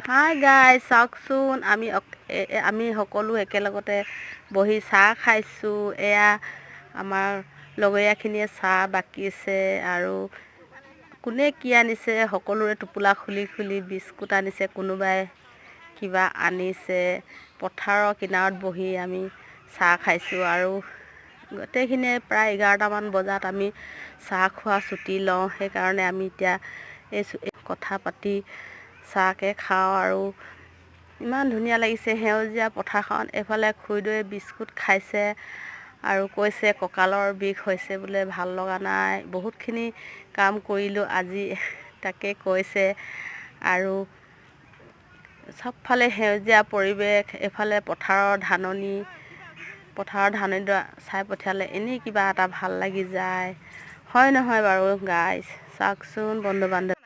Hi guys, চাওকচোন আমি সকলো একেলগতে বহি চাহ খাইছোঁ। এয়া আমাৰ লগৰীয়াখিনিয়ে চাহ বাকিছে আৰু কোনে কি আনিছে সকলোৰে টোপোলা খুলি খুলি বিস্কুট আনিছে, কোনোবাই কিবা আনিছে। পথাৰৰ কিনাৰত বহি আমি চাহ খাইছোঁ আৰু গোটেইখিনিয়ে প্ৰায় 11টামান বজাত আমি চাহ খোৱা ছুটি লওঁ। সেইকাৰণে আমি এতিয়া এই কথা পাতি চাহকে খাওঁ আৰু ইমান ধুনীয়া লাগিছে সেউজীয়া পথাৰখন। এইফালে খুৰীদেৱে বিস্কুট খাইছে আৰু কৈছে কঁকালৰ বিষ হৈছে বোলে, ভাল লগা নাই, বহুতখিনি কাম কৰিলোঁ আজি, তাকে কৈছে। আৰু চবফালে সেউজীয়া পৰিৱেশ, এইফালে পথাৰৰ ধাননিডৰা চাই পঠিয়ালে এনেই কিবা এটা ভাল লাগি যায়, হয় নহয় বাৰু গাইজ? চাওকচোন বন্ধু বান্ধৱ।